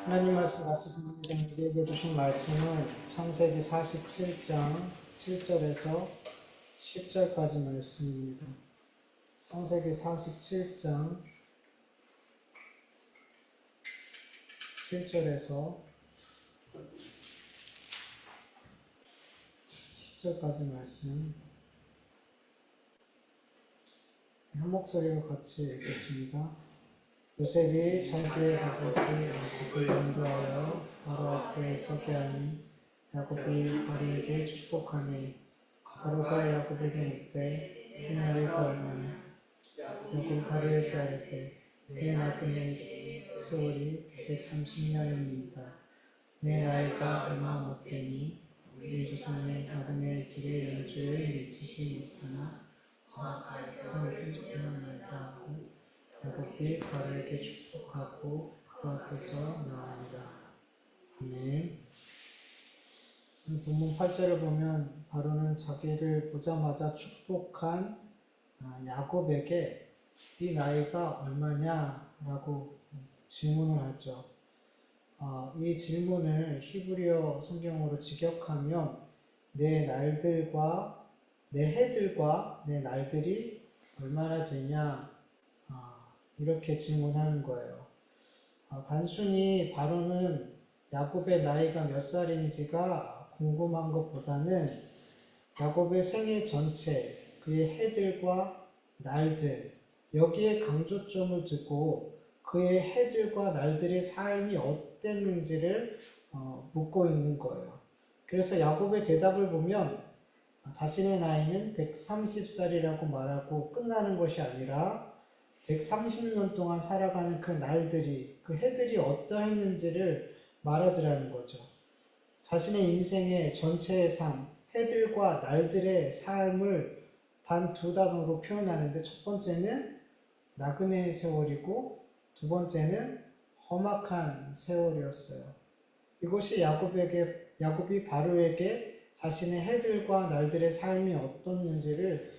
하나님 말씀 같이 듣는 우리에게 주신 말씀은 창세기 47장 7절에서 10절까지 말씀입니다. 창세기 47장 7절에서 10절까지 말씀 한 목소리로 같이 읽겠습니다. 요셉이 자기의 아버지 야곱을 인도하여 바로 앞에 서게 하니 야곱이 바로에게 축복하니 바로가 야곱에게 묻되 네 나이가 얼마냐? 야곱이 바로에게 아뢰되 내 나그네 세월이 130년이니이다. 내 나이가 얼마 못되니 우리 조상의 나그네 길의 연주를 미치지 못하나 정확하여서 일어나이다 하고 야곱이 바로에게 축복하고 그 앞에서 나아니라. 아멘. 본문 8절을 보면 바로는 자기를 보자마자 축복한 야곱에게 네 나이가 얼마냐? 라고 질문을 하죠. 이 질문을 히브리어 성경으로 직역하면 내 날들과 내 해들과 내 날들이 얼마나 되냐? 이렇게 질문하는 거예요. 단순히 바로는 야곱의 나이가 몇 살인지가 궁금한 것보다는 야곱의 생애 전체, 그의 해들과 날들, 여기에 강조점을 두고 그의 해들과 날들의 삶이 어땠는지를 묻고 있는 거예요. 그래서 야곱의 대답을 보면 자신의 나이는 130살이라고 말하고 끝나는 것이 아니라 130년 동안 살아가는 그 날들이, 그 해들이 어떠했는지를 말하더라는 거죠. 자신의 인생의 전체의 삶, 해들과 날들의 삶을 단 두 단어로 표현하는데 첫 번째는 나그네의 세월이고 두 번째는 험악한 세월이었어요. 이것이 야곱이 바로에게 자신의 해들과 날들의 삶이 어떻는지를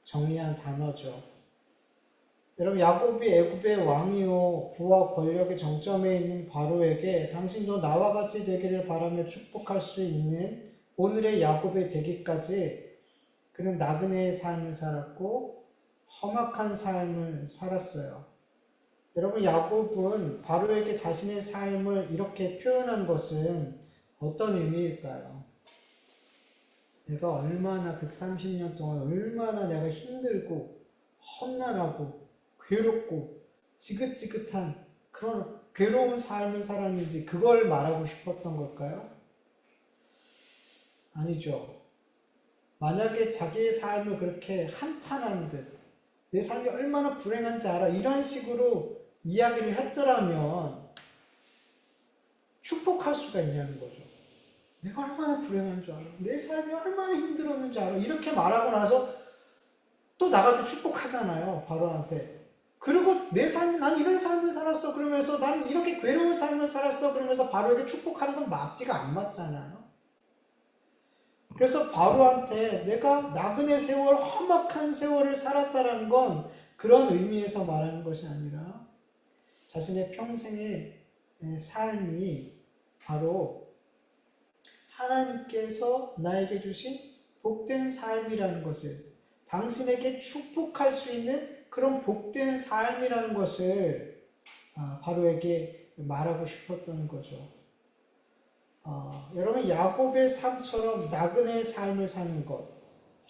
정리한 단어죠. 여러분, 야곱이 애굽의 왕이요 부와 권력의 정점에 있는 바로에게 당신도 나와 같이 되기를 바라며 축복할 수 있는 오늘의 야곱이 되기까지 그는 나그네의 삶을 살았고 험악한 삶을 살았어요. 여러분, 야곱은 바로에게 자신의 삶을 이렇게 표현한 것은 어떤 의미일까요? 내가 얼마나 130년 동안 얼마나 내가 힘들고 험난하고 괴롭고 지긋지긋한 그런 괴로운 삶을 살았는지 그걸 말하고 싶었던 걸까요? 아니죠. 만약에 자기의 삶을 그렇게 한탄한 듯 내 삶이 얼마나 불행한지 알아 이런 식으로 이야기를 했더라면 축복할 수가 있냐는 거죠. 내가 얼마나 불행한 줄 알아? 내 삶이 얼마나 힘들었는지 알아? 이렇게 말하고 나서 또 나한테 축복하잖아요. 바로한테. 그리고 내 삶이 난 이런 삶을 살았어 그러면서 난 이렇게 괴로운 삶을 살았어 그러면서 바로에게 축복하는 건 앞뒤가 안 맞잖아요. 그래서 바로한테 내가 나그네 세월 험악한 세월을 살았다는 건 그런 의미에서 말하는 것이 아니라 자신의 평생의 삶이 바로 하나님께서 나에게 주신 복된 삶이라는 것을 당신에게 축복할 수 있는 그런 복된 삶이라는 것을 바로에게 말하고 싶었던 거죠. 여러분, 야곱의 삶처럼 나그네의 삶을 사는 것,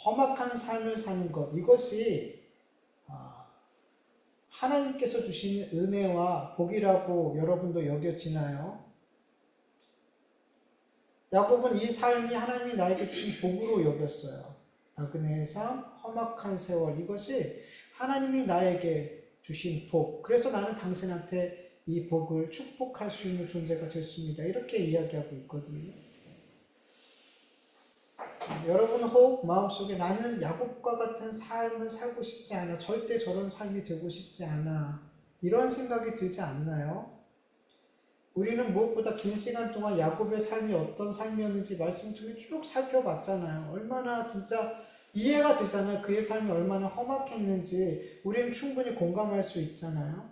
험악한 삶을 사는 것, 이것이 하나님께서 주시는 은혜와 복이라고 여러분도 여겨지나요? 야곱은 이 삶이 하나님이 나에게 주신 복으로 여겼어요. 나그네의 삶, 험악한 세월, 이것이 하나님이 나에게 주신 복. 그래서 나는 당신한테 이 복을 축복할 수 있는 존재가 됐습니다. 이렇게 이야기하고 있거든요. 여러분 혹 마음속에 나는 야곱과 같은 삶을 살고 싶지 않아. 절대 저런 삶이 되고 싶지 않아. 이런 생각이 들지 않나요? 우리는 무엇보다 긴 시간 동안 야곱의 삶이 어떤 삶이었는지 말씀을 통해 쭉 살펴봤잖아요. 얼마나 진짜 이해가 되잖아요. 그의 삶이 얼마나 험악했는지 우리는 충분히 공감할 수 있잖아요.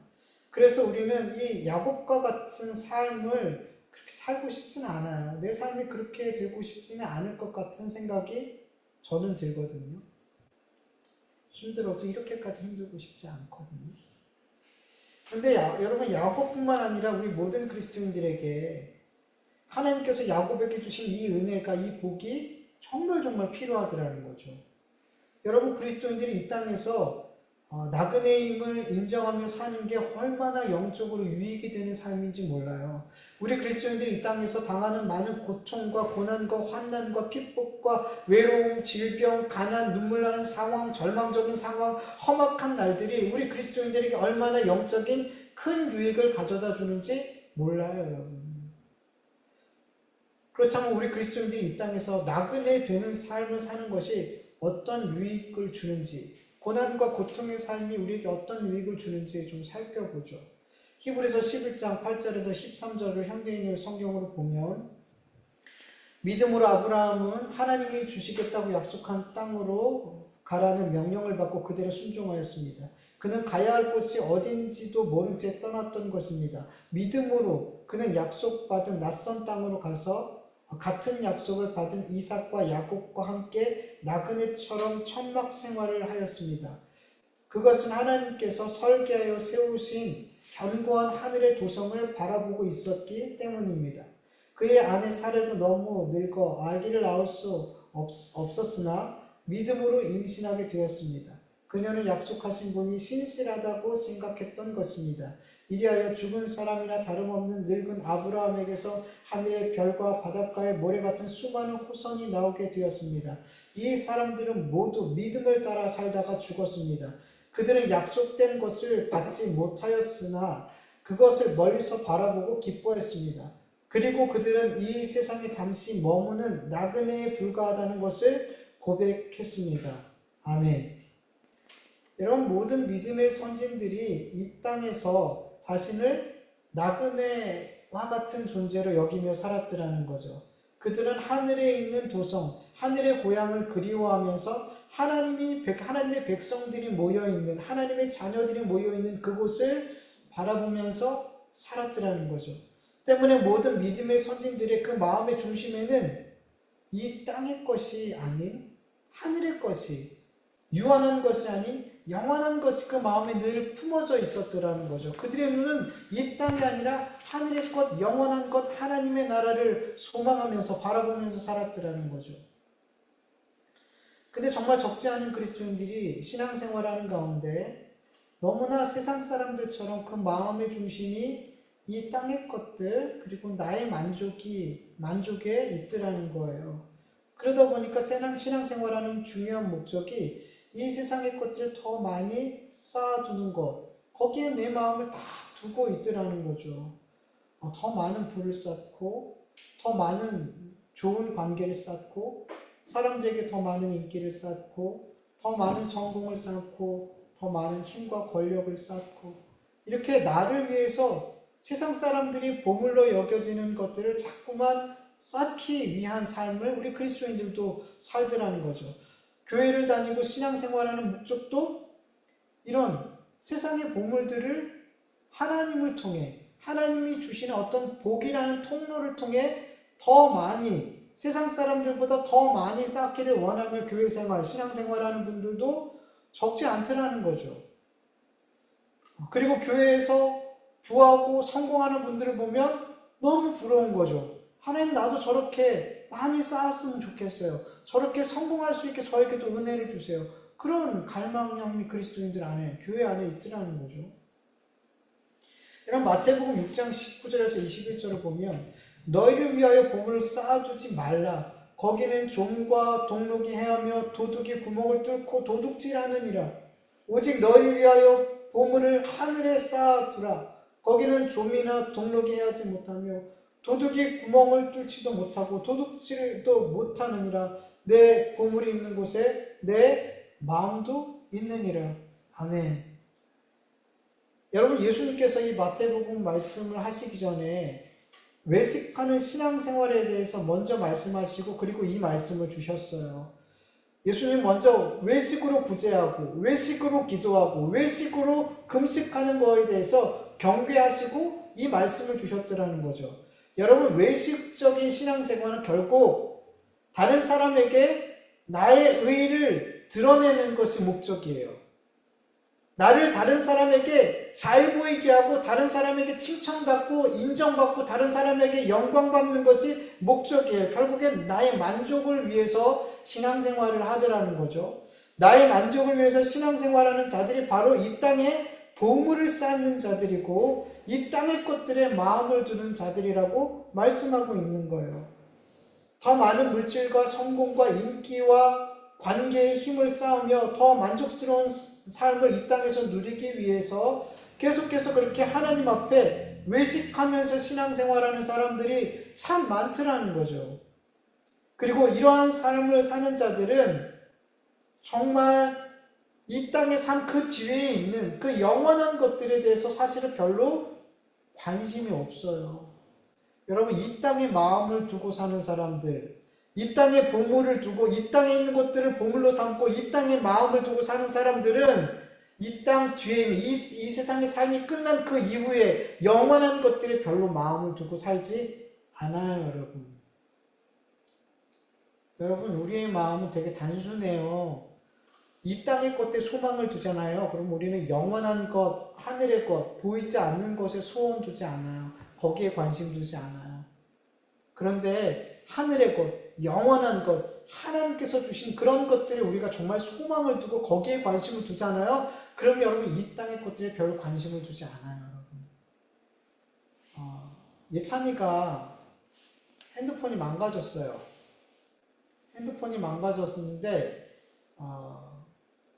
그래서 우리는 이 야곱과 같은 삶을 그렇게 살고 싶지는 않아요. 내 삶이 그렇게 되고 싶지는 않을 것 같은 생각이 저는 들거든요. 힘들어도 이렇게까지 힘들고 싶지 않거든요. 근데 여러분, 야곱뿐만 아니라 우리 모든 그리스도인들에게 하나님께서 야곱에게 주신 이 은혜가, 이 복이 정말 정말 필요하더라는 거죠. 여러분, 그리스도인들이 이 땅에서 나그네임을 인정하며 사는 게 얼마나 영적으로 유익이 되는 삶인지 몰라요. 우리 그리스도인들이 이 땅에서 당하는 많은 고통과 고난과 환난과 핍박과 외로움, 질병, 가난, 눈물 나는 상황, 절망적인 상황, 험악한 날들이 우리 그리스도인들에게 얼마나 영적인 큰 유익을 가져다 주는지 몰라요, 여러분. 그렇다면 우리 그리스도인들이 이 땅에서 나그네 되는 삶을 사는 것이 어떤 유익을 주는지, 고난과 고통의 삶이 우리에게 어떤 유익을 주는지 좀 살펴보죠. 히브리서 11장 8절에서 13절을 현대인의 성경으로 보면, 믿음으로 아브라함은 하나님이 주시겠다고 약속한 땅으로 가라는 명령을 받고 그대로 순종하였습니다. 그는 가야 할 곳이 어딘지도 모른 채 떠났던 것입니다. 믿음으로 그는 약속받은 낯선 땅으로 가서 같은 약속을 받은 이삭과 야곱과 함께 나그네처럼 천막 생활을 하였습니다. 그것은 하나님께서 설계하여 세우신 견고한 하늘의 도성을 바라보고 있었기 때문입니다. 그의 아내 사례도 너무 늙어 아기를 낳을 수 없었으나 믿음으로 임신하게 되었습니다. 그녀는 약속하신 분이 신실하다고 생각했던 것입니다. 이리하여 죽은 사람이나 다름없는 늙은 아브라함에게서 하늘의 별과 바닷가의 모래 같은 수많은 후손이 나오게 되었습니다. 이 사람들은 모두 믿음을 따라 살다가 죽었습니다. 그들은 약속된 것을 받지 못하였으나 그것을 멀리서 바라보고 기뻐했습니다. 그리고 그들은 이 세상에 잠시 머무는 나그네에 불과하다는 것을 고백했습니다. 아멘. 여러분, 모든 믿음의 선진들이 이 땅에서 자신을 나그네와 같은 존재로 여기며 살았더라는 거죠. 그들은 하늘에 있는 도성, 하늘의 고향을 그리워하면서 하나님의 백성들이 모여있는, 하나님의 자녀들이 모여있는 그곳을 바라보면서 살았더라는 거죠. 때문에 모든 믿음의 선진들의 그 마음의 중심에는 이 땅의 것이 아닌 하늘의 것이, 유한한 것이 아닌 영원한 것이 그 마음에 늘 품어져 있었더라는 거죠. 그들의 눈은 이 땅이 아니라 하늘의 것, 영원한 것, 하나님의 나라를 소망하면서 바라보면서 살았더라는 거죠. 근데 정말 적지 않은 그리스도인들이 신앙생활하는 가운데 너무나 세상 사람들처럼 그 마음의 중심이 이 땅의 것들, 그리고 나의 만족에 있더라는 거예요. 그러다 보니까 신앙생활하는 중요한 목적이 이 세상의 것들을 더 많이 쌓아두는 것, 거기에 내 마음을 다 두고 있더라는 거죠. 더 많은 부를 쌓고, 더 많은 좋은 관계를 쌓고, 사람들에게 더 많은 인기를 쌓고, 더 많은 성공을 쌓고, 더 많은 힘과 권력을 쌓고, 이렇게 나를 위해서 세상 사람들이 보물로 여겨지는 것들을 자꾸만 쌓기 위한 삶을 우리 그리스도인들도 살더라는 거죠. 교회를 다니고 신앙생활하는 목적도 이런 세상의 보물들을 하나님을 통해, 하나님이 주시는 어떤 복이라는 통로를 통해 더 많이, 세상 사람들보다 더 많이 쌓기를 원하며 교회생활, 신앙생활하는 분들도 적지 않더라는 거죠. 그리고 교회에서 부하고 성공하는 분들을 보면 너무 부러운 거죠. 하나님, 나도 저렇게 많이 쌓았으면 좋겠어요. 저렇게 성공할 수 있게 저에게도 은혜를 주세요. 그런 갈망이 그리스도인들 안에, 교회 안에 있더라는 거죠. 이런 마태복음 6장 19절에서 21절을 보면 너희를 위하여 보물을 쌓아두지 말라. 거기는 좀과 동록이 해하며 도둑이 구멍을 뚫고 도둑질하느니라. 오직 너희를 위하여 보물을 하늘에 쌓아두라. 거기는 좀이나 동록이 해하지 못하며 도둑이 구멍을 뚫지도 못하고 도둑질도 못하느니라. 내 보물이 있는 곳에 내 마음도 있느니라. 아멘. 여러분, 예수님께서 이 마태복음 말씀을 하시기 전에 외식하는 신앙생활에 대해서 먼저 말씀하시고 그리고 이 말씀을 주셨어요. 예수님 먼저 외식으로 구제하고 외식으로 기도하고 외식으로 금식하는 거에 대해서 경계하시고 이 말씀을 주셨더라는 거죠. 여러분, 외식적인 신앙생활은 결국 다른 사람에게 나의 의의를 드러내는 것이 목적이에요. 나를 다른 사람에게 잘 보이게 하고 다른 사람에게 칭찬받고 인정받고 다른 사람에게 영광받는 것이 목적이에요. 결국엔 나의 만족을 위해서 신앙생활을 하더라는 거죠. 나의 만족을 위해서 신앙생활하는 자들이 바로 이 땅에 보물을 쌓는 자들이고 이 땅의 것들에 마음을 두는 자들이라고 말씀하고 있는 거예요. 더 많은 물질과 성공과 인기와 관계의 힘을 쌓으며 더 만족스러운 삶을 이 땅에서 누리기 위해서 계속해서 그렇게 하나님 앞에 외식하면서 신앙생활하는 사람들이 참 많더라는 거죠. 그리고 이러한 삶을 사는 자들은 정말 이 땅의 삶 그 뒤에 있는 그 영원한 것들에 대해서 사실은 별로 관심이 없어요. 여러분, 이 땅에 마음을 두고 사는 사람들, 이 땅에 보물을 두고 이 땅에 있는 것들을 보물로 삼고 이 땅에 마음을 두고 사는 사람들은 이 땅 뒤에 있는 이 세상의 삶이 끝난 그 이후에 영원한 것들에 별로 마음을 두고 살지 않아요, 여러분. 여러분, 우리의 마음은 되게 단순해요. 이 땅의 것에 소망을 두잖아요. 그럼 우리는 영원한 것, 하늘의 것, 보이지 않는 것에 소원 두지 않아요. 거기에 관심 두지 않아요. 그런데 하늘의 것, 영원한 것, 하나님께서 주신 그런 것들에 우리가 정말 소망을 두고 거기에 관심을 두잖아요. 그럼 여러분, 이 땅의 것들에 별 관심을 두지 않아요, 여러분. 예찬이가 핸드폰이 망가졌어요. 핸드폰이 망가졌었는데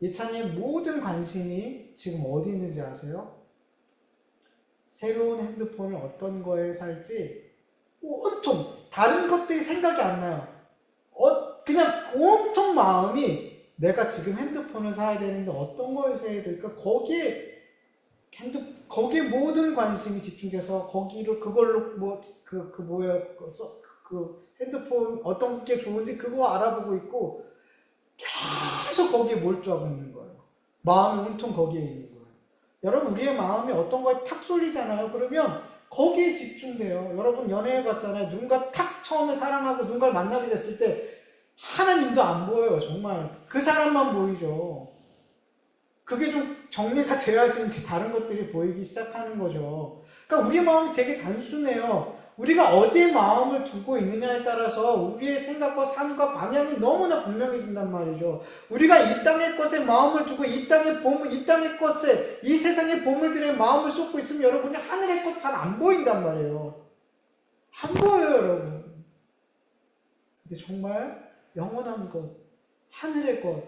예찬이의 모든 관심이 지금 어디 있는지 아세요? 새로운 핸드폰을 어떤 거에 살지 온통 다른 것들이 생각이 안 나요. 그냥 온통 마음이 내가 지금 핸드폰을 사야 되는데 어떤 걸 사야 될까? 거기에 모든 관심이 집중돼서 거기로 그걸로 핸드폰 어떤 게 좋은지 그거 알아보고 있고 계속 거기에 몰두하고 있는 거예요. 마음이 온통 거기에 있는 거예요. 여러분, 우리의 마음이 어떤 거에 탁 쏠리잖아요. 그러면 거기에 집중돼요. 여러분, 연애해 봤잖아요. 누군가 탁 처음에 사랑하고 누군가를 만나게 됐을 때 하나님도 안 보여요. 정말 그 사람만 보이죠. 그게 좀 정리가 돼야지 이제 다른 것들이 보이기 시작하는 거죠. 그러니까 우리 마음이 되게 단순해요. 우리가 어디에 마음을 두고 있느냐에 따라서 우리의 생각과 삶과 방향이 너무나 분명해진단 말이죠. 우리가 이 땅의 것에 마음을 두고 이 땅의 보물, 이 땅의 것에, 이 세상의 보물들에 마음을 쏟고 있으면 여러분이 하늘의 것 잘 안 보인단 말이에요. 안 보여요, 여러분. 근데 정말 영원한 것, 하늘의 것,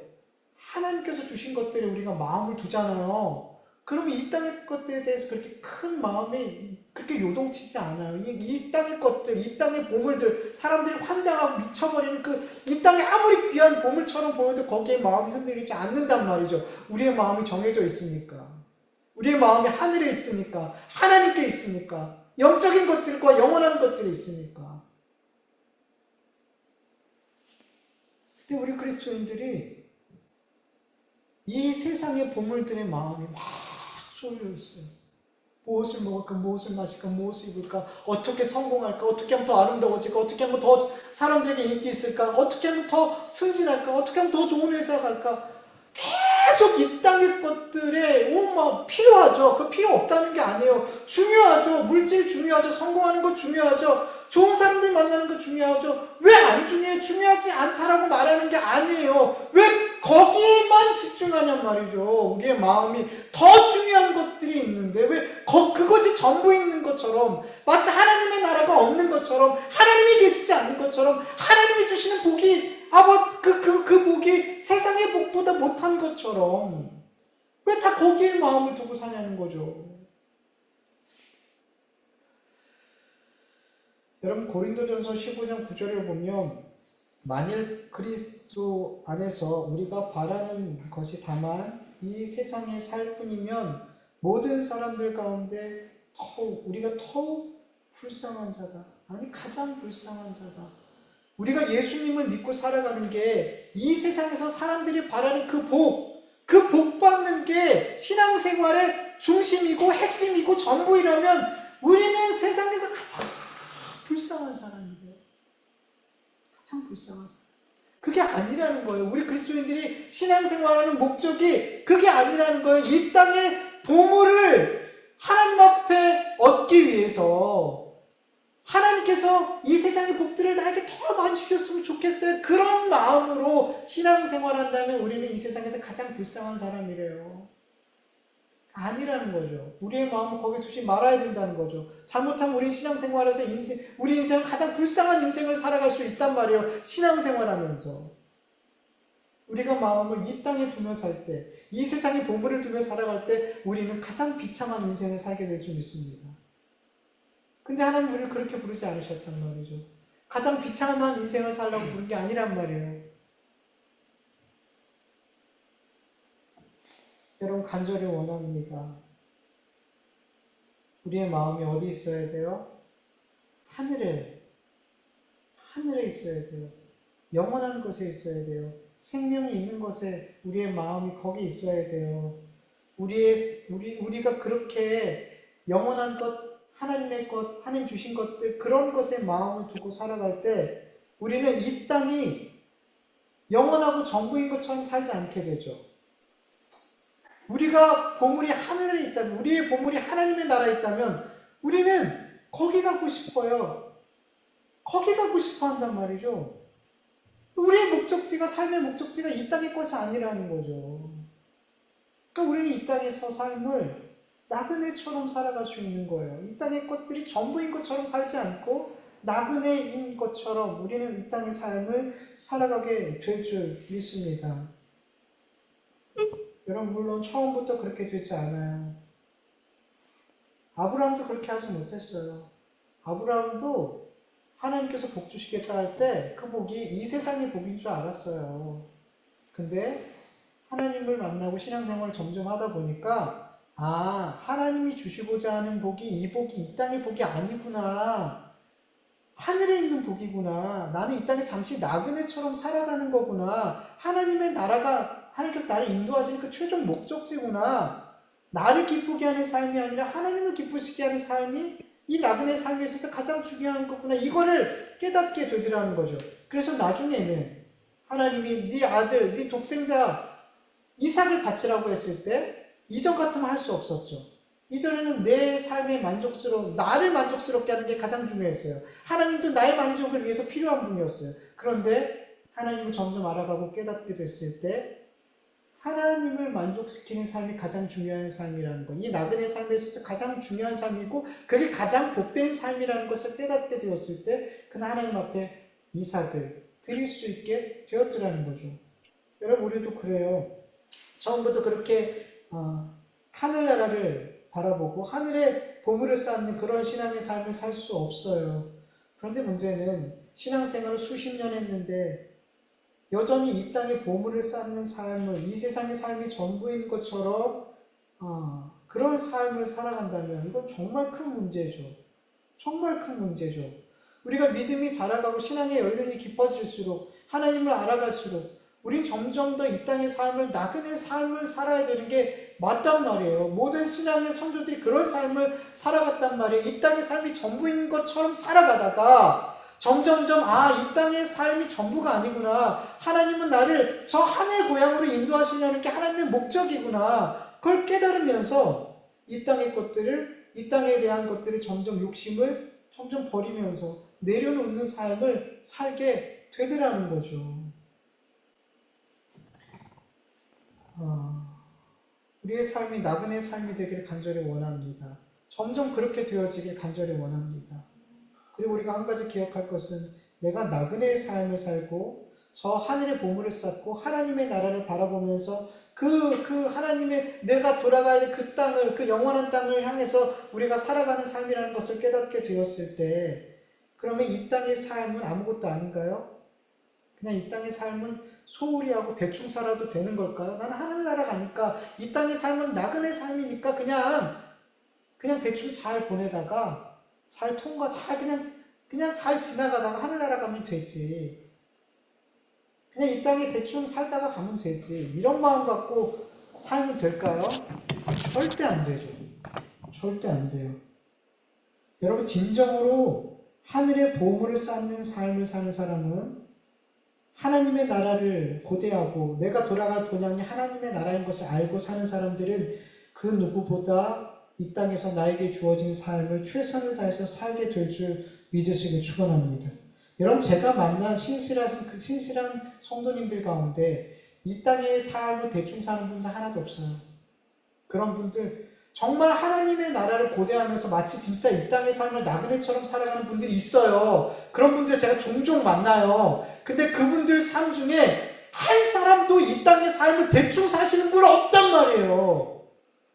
하나님께서 주신 것들에 우리가 마음을 두잖아요. 그러면 이 땅의 것들에 대해서 그렇게 큰 마음이 그렇게 요동치지 않아요. 이 땅의 것들, 이 땅의 보물들, 사람들이 환장하고 미쳐버리는 이 땅에 아무리 귀한 보물처럼 보여도 거기에 마음이 흔들리지 않는단 말이죠. 우리의 마음이 정해져 있으니까. 우리의 마음이 하늘에 있으니까. 하나님께 있으니까. 영적인 것들과 영원한 것들이 있으니까. 근데 우리 그리스도인들이 이 세상의 보물들의 마음이 막 쏠려 있어요. 무엇을 먹을까, 무엇을 마실까, 무엇을 입을까, 어떻게 성공할까, 어떻게 하면 더 아름다워질까, 어떻게 하면 더 사람들에게 인기 있을까, 어떻게 하면 더 승진할까, 어떻게 하면 더 좋은 회사 갈까. 계속 이 땅의 것들에 필요하죠. 그 필요 없다는 게 아니에요. 중요하죠. 물질 중요하죠. 성공하는 거 중요하죠. 좋은 사람들 만나는 거 중요하죠. 왜 안 중요해? 중요하지 않다라고 말하는 게 아니에요. 왜 거기에만 집중하냔 말이죠. 우리의 마음이 더 중요한 것들이 있는데 왜 그것이 전부 있는 것처럼, 마치 하나님의 나라가 없는 것처럼, 하나님이 계시지 않는 것처럼, 하나님이 주시는 복이 그 복이 세상의 복보다 못한 것처럼 왜 다 거기에 마음을 두고 사냐는 거죠. 여러분, 고린도전서 15장 9절을 보면 만일 그리스도 안에서 우리가 바라는 것이 다만 이 세상에 살 뿐이면 모든 사람들 가운데 우리가 더욱 불쌍한 자다. 아니, 가장 불쌍한 자다. 우리가 예수님을 믿고 살아가는 게 이 세상에서 사람들이 바라는 그 복 받는 게 신앙생활의 중심이고 핵심이고 전부이라면 우리는 세상에서 가장 불쌍한 사람이에요. 가장 불쌍한 사람. 그게 아니라는 거예요. 우리 그리스도인들이 신앙생활하는 목적이 그게 아니라는 거예요. 이 땅의 보물을 하나님 앞에 얻기 위해서 하나님께서 이 세상의 복들을 나에게 더 많이 주셨으면 좋겠어요. 그런 마음으로 신앙생활한다면 우리는 이 세상에서 가장 불쌍한 사람이래요. 아니라는 거죠. 우리의 마음을 거기에 두지 말아야 된다는 거죠. 잘못하면 우리 신앙생활에서 우리 인생은 가장 불쌍한 인생을 살아갈 수 있단 말이에요. 신앙생활하면서. 우리가 마음을 이 땅에 두며 살 때, 이 세상의 보물을 두며 살아갈 때 우리는 가장 비참한 인생을 살게 될 줄 믿습니다. 근데 하나님 우리를 그렇게 부르지 않으셨단 말이죠. 가장 비참한 인생을 살라고 부른 게 아니란 말이에요. 여러분 간절히 원합니다. 우리의 마음이 어디 있어야 돼요? 하늘에 있어야 돼요. 영원한 곳에 있어야 돼요. 생명이 있는 곳에 우리의 마음이 거기 있어야 돼요. 우리가 그렇게 영원한 것, 하나님의 것, 하나님 주신 것들 그런 것에 마음을 두고 살아갈 때 우리는 이 땅이 영원하고 전부인 것처럼 살지 않게 되죠. 우리가 보물이 하늘에 있다면, 우리의 보물이 하나님의 나라에 있다면 우리는 거기 가고 싶어요. 거기 가고 싶어 한단 말이죠. 우리의 목적지가, 삶의 목적지가 이 땅의 것이 아니라는 거죠. 그러니까 우리는 이 땅에서 삶을 나그네처럼 살아갈 수 있는 거예요. 이 땅의 것들이 전부인 것처럼 살지 않고 나그네인 것처럼 우리는 이 땅의 삶을 살아가게 될 줄 믿습니다. 여러분 물론 처음부터 그렇게 되지 않아요. 아브라함도 그렇게 하지 못했어요. 아브라함도 하나님께서 복 주시겠다 할 때 그 복이 이 세상의 복인 줄 알았어요. 근데 하나님을 만나고 신앙생활을 점점 하다 보니까 하나님이 주시고자 하는 복이 이 복이 이 땅의 복이 아니구나. 하늘에 있는 복이구나. 나는 이 땅에 잠시 나그네처럼 살아가는 거구나. 하나님의 나라가 하나님께서 나를 인도하시는 그 최종 목적지구나. 나를 기쁘게 하는 삶이 아니라 하나님을 기쁘시게 하는 삶이 이 나그네 삶에 있어서 가장 중요한 거구나. 이거를 깨닫게 되더라는 거죠. 그래서 나중에는 하나님이 네 아들, 네 독생자 이삭을 바치라고 했을 때 이전 같으면 할 수 없었죠. 이전에는 내 삶에 나를 만족스럽게 하는 게 가장 중요했어요. 하나님도 나의 만족을 위해서 필요한 분이었어요. 그런데 하나님을 점점 알아가고 깨닫게 됐을 때 하나님을 만족시키는 삶이 가장 중요한 삶이라는 것, 이 나그네 삶에 있어서 가장 중요한 삶이고 그게 가장 복된 삶이라는 것을 깨닫게 되었을 때 그는 하나님 앞에 이삭을 드릴 수 있게 되었더라는 거죠. 여러분 우리도 그래요. 처음부터 그렇게 하늘나라를 바라보고 하늘에 보물을 쌓는 그런 신앙의 삶을 살 수 없어요. 그런데 문제는 신앙생활을 수십 년 했는데 여전히 이 땅에 보물을 쌓는 삶을, 이 세상의 삶이 전부인 것처럼 그런 삶을 살아간다면 이건 정말 큰 문제죠. 정말 큰 문제죠. 우리가 믿음이 자라가고 신앙의 연륜이 깊어질수록 하나님을 알아갈수록 우린 점점 더 이 땅의 삶을, 나그네 삶을 살아야 되는 게 맞단 말이에요. 모든 신앙의 선조들이 그런 삶을 살아갔단 말이에요. 이 땅의 삶이 전부인 것처럼 살아가다가 점점점 이 땅의 삶이 전부가 아니구나. 하나님은 나를 저 하늘 고향으로 인도하시려는 게 하나님의 목적이구나. 그걸 깨달으면서 이 땅의 것들을, 이 땅에 대한 것들을 점점 욕심을 점점 버리면서 내려놓는 삶을 살게 되더라는 거죠. 우리의 삶이 나그네 삶이 되기를 간절히 원합니다. 점점 그렇게 되어지길 간절히 원합니다. 그리고 우리가 한 가지 기억할 것은 내가 나그네의 삶을 살고 저 하늘의 보물을 쌓고 하나님의 나라를 바라보면서 그 하나님의 내가 돌아가야 될 그 땅을, 그 영원한 땅을 향해서 우리가 살아가는 삶이라는 것을 깨닫게 되었을 때 그러면 이 땅의 삶은 아무것도 아닌가요? 그냥 이 땅의 삶은 소홀히 하고 대충 살아도 되는 걸까요? 나는 하늘나라 가니까 이 땅의 삶은 나그네 삶이니까 그냥 대충 잘 보내다가 잘 그냥 잘 지나가다가 하늘나라 가면 되지. 그냥 이 땅에 대충 살다가 가면 되지. 이런 마음 갖고 살면 될까요? 절대 안 되죠. 절대 안 돼요. 여러분, 진정으로 하늘의 보물을 쌓는 삶을 사는 사람은 하나님의 나라를 고대하고 내가 돌아갈 본향이 하나님의 나라인 것을 알고 사는 사람들은 그 누구보다 이 땅에서 나에게 주어진 삶을 최선을 다해서 살게 될 줄 믿으시길 축원합니다. 여러분, 제가 만난 신실한 성도님들 가운데 이 땅의 삶을 대충 사는 분들 하나도 없어요. 그런 분들 정말 하나님의 나라를 고대하면서 마치 진짜 이 땅의 삶을 나그네처럼 살아가는 분들이 있어요. 그런 분들 제가 종종 만나요. 근데 그분들 삶 중에 한 사람도 이 땅의 삶을 대충 사시는 분 없단 말이에요.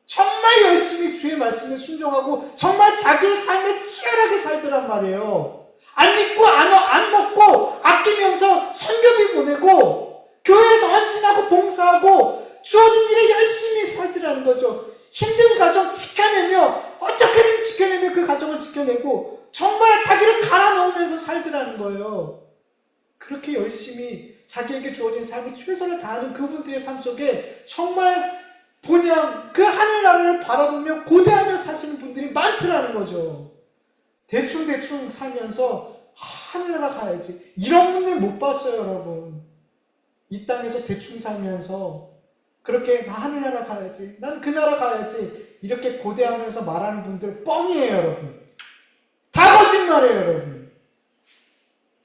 정말 열심히 주의 말씀에 순종하고 정말 자기의 삶에 치열하게 살더란 말이에요. 안 믿고 안 먹고 아끼면서 선교비 보내고 교회에서 헌신하고 봉사하고 주어진 일에 열심히 살더라는 거죠. 힘든 가정 지켜내며 어떻게든 지켜내며 그 가정을 지켜내고 정말 자기를 갈아 넣으면서 살더라는 거예요. 그렇게 열심히 자기에게 주어진 삶에 최선을 다하는 그분들의 삶 속에 정말 본향 그 하늘나라를 바라보며 고대하며 사시는 분들이 많더라는 거죠. 대충 살면서 하늘나라 가야지, 이런 분들 못 봤어요. 여러분, 이 땅에서 대충 살면서 그렇게 나 하늘나라 가야지, 난 그 나라 가야지 이렇게 고대하면서 말하는 분들 뻥이에요. 여러분, 다 거짓말이에요. 여러분,